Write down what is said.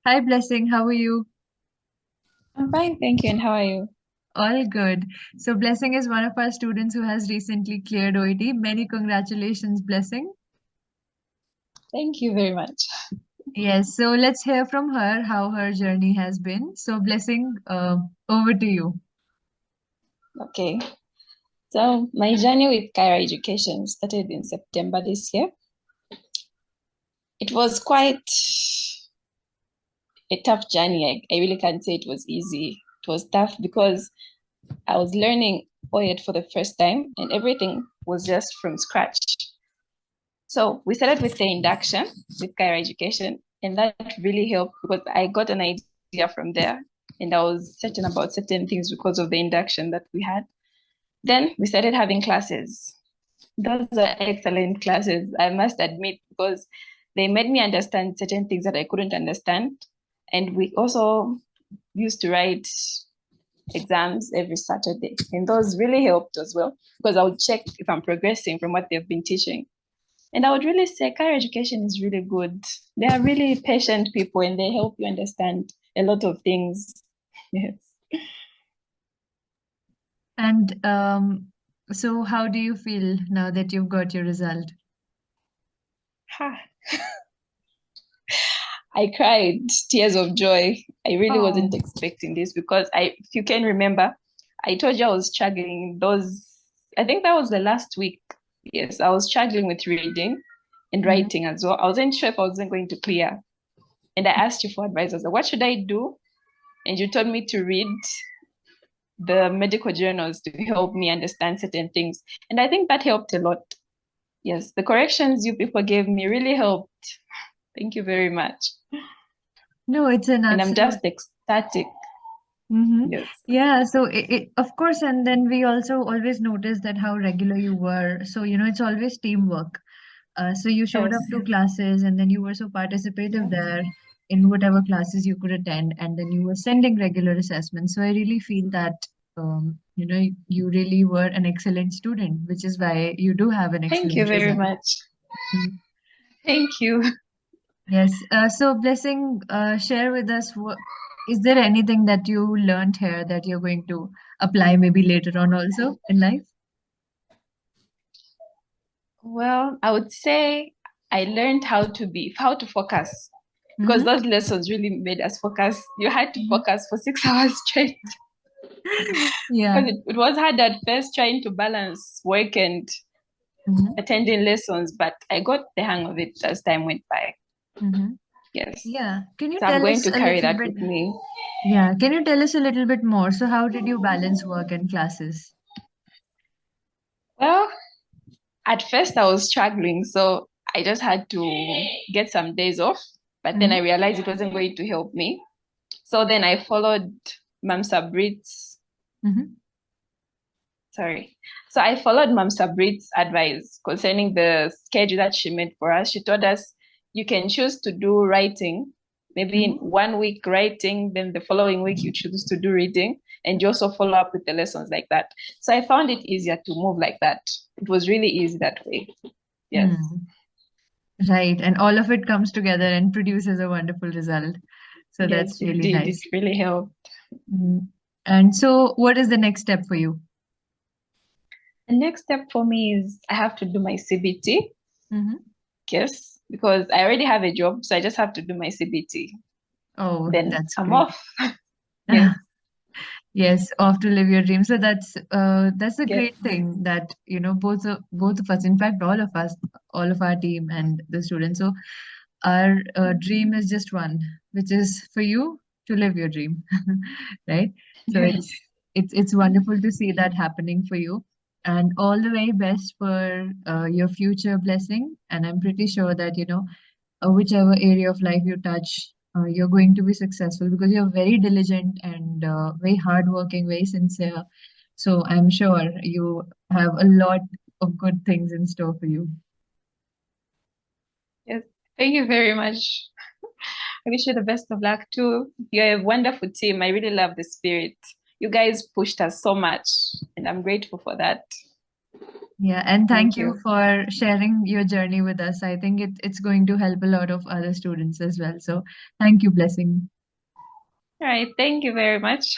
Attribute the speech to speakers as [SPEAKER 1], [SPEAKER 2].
[SPEAKER 1] Hi, Blessing. How are you?
[SPEAKER 2] I'm fine, thank you. And how are you?
[SPEAKER 1] All good. So, Blessing is one of our students who has recently cleared OET. Many congratulations, Blessing.
[SPEAKER 2] Thank you very much.
[SPEAKER 1] Yes, so let's hear from her how her journey has been. So, Blessing, over to you.
[SPEAKER 2] Okay. So my journey with Khaira Education started in September this year. It was quite a tough journey. I really can't say it was easy. It was tough because I was learning OET for the first time and everything was just from scratch. So we started with the induction with Khaira Education, and that really helped because I got an idea from there and I was certain about certain things because of the induction that we had. Then we started having classes. Those are excellent classes, I must admit, because they made me understand certain things that I couldn't understand. And we also used to write exams every Saturday. And those really helped as well, because I would check if I'm progressing from what they've been teaching. And I would really say Career Education is really good. They are really patient people and they help you understand a lot of things. Yes.
[SPEAKER 1] And so, how do you feel now that you've got your result?
[SPEAKER 2] Ha. I cried tears of joy. I really
[SPEAKER 1] Oh,
[SPEAKER 2] wasn't expecting this because if you can remember, I told you I was struggling those, I think that was the last week. Yes, I was struggling with reading and
[SPEAKER 1] mhm.
[SPEAKER 2] writing as well. I wasn't sure if I wasn't going to clear. And I asked you for advice. I was like, what should I do? And you told me to read the medical journals to help me understand certain things. And I think that helped a lot. Yes, the corrections you people gave me really helped. Thank you very much.
[SPEAKER 1] No, it's an
[SPEAKER 2] And I'm
[SPEAKER 1] absolute.
[SPEAKER 2] just ecstatic.
[SPEAKER 1] Mm-hmm.
[SPEAKER 2] Yes.
[SPEAKER 1] Yeah, so of course, and then we also always noticed that how regular you were. So, it's always teamwork. So you showed
[SPEAKER 2] Yes.
[SPEAKER 1] up to classes and then you were so participative there in whatever classes you could attend, and then you were sending regular assessments. So I really feel that, you really were an excellent student, which is why you do have an
[SPEAKER 2] Thank you
[SPEAKER 1] excellent
[SPEAKER 2] very
[SPEAKER 1] result.
[SPEAKER 2] much.
[SPEAKER 1] Mhm.
[SPEAKER 2] Thank you.
[SPEAKER 1] Yes. So, Blessing, share with us, is there anything that you learned here that you're going to apply maybe later on also in life?
[SPEAKER 2] Well, I would say I learned how to focus because
[SPEAKER 1] Mm-hmm.
[SPEAKER 2] those lessons really made us focus. You had to focus for 6 hours straight
[SPEAKER 1] Yeah.
[SPEAKER 2] because it was hard at first trying to balance work and
[SPEAKER 1] Mm-hmm.
[SPEAKER 2] attending lessons, but I got the hang of it as time went by.
[SPEAKER 1] Mm-hmm.
[SPEAKER 2] Yes.
[SPEAKER 1] Yeah. Can you
[SPEAKER 2] So I'm
[SPEAKER 1] tell
[SPEAKER 2] going
[SPEAKER 1] us
[SPEAKER 2] to
[SPEAKER 1] a
[SPEAKER 2] carry
[SPEAKER 1] little
[SPEAKER 2] that
[SPEAKER 1] bit?
[SPEAKER 2] with me.
[SPEAKER 1] Yeah. Can you tell us a little bit more? So, how did you balance work and classes?
[SPEAKER 2] Well, at first I was struggling, so I just had to get some days off, but then I
[SPEAKER 1] Mm-hmm.
[SPEAKER 2] realized it wasn't going to help me. So then I followed Mam Sabrit's,
[SPEAKER 1] Mm-hmm.
[SPEAKER 2] sorry. So I followed Mam Sabrit's advice concerning the schedule that she made for us. She told us you can choose to do writing, maybe in
[SPEAKER 1] Mm-hmm.
[SPEAKER 2] 1 week writing, then the following week you choose to do reading, and you also follow up with the lessons like that. So I found it easier to move like that. It was really easy that way. Yes.
[SPEAKER 1] Hmm. Right. And all of it comes together and produces a wonderful result. So
[SPEAKER 2] Yes,
[SPEAKER 1] that's
[SPEAKER 2] it
[SPEAKER 1] really
[SPEAKER 2] did. It
[SPEAKER 1] nice.
[SPEAKER 2] really helped.
[SPEAKER 1] Mhm. And so, what is the next step for you?
[SPEAKER 2] The next step for me is I have to do my CBT.
[SPEAKER 1] Mm-hmm.
[SPEAKER 2] Yes, because I already have a job, so I just have to do my CBT.
[SPEAKER 1] Oh,
[SPEAKER 2] Then
[SPEAKER 1] that's
[SPEAKER 2] I'm
[SPEAKER 1] great.
[SPEAKER 2] off. Yes,
[SPEAKER 1] Yes, off to live your dream. So that's a
[SPEAKER 2] yes,
[SPEAKER 1] great thing that both of us, in fact, all of us, all of our team and the students. So our dream is just one, which is for you to live your dream, right? So
[SPEAKER 2] yes.
[SPEAKER 1] it's wonderful to see that happening for you, and all the very best for your future, Blessing. And I'm pretty sure that whichever area of life you touch, you're going to be successful because you're very diligent and very hardworking, very sincere. So I'm sure you have a lot of good things in store for you.
[SPEAKER 2] Yes. Thank you very much. I wish you the best of luck too. You're a wonderful team. I really love the spirit. You guys pushed us so much, and I'm grateful for that.
[SPEAKER 1] Yeah, and
[SPEAKER 2] Thank
[SPEAKER 1] thank you
[SPEAKER 2] you.
[SPEAKER 1] for sharing your journey with us. I think it's going to help a lot of other students as well. So thank you, Blessing.
[SPEAKER 2] All right. Thank you very much.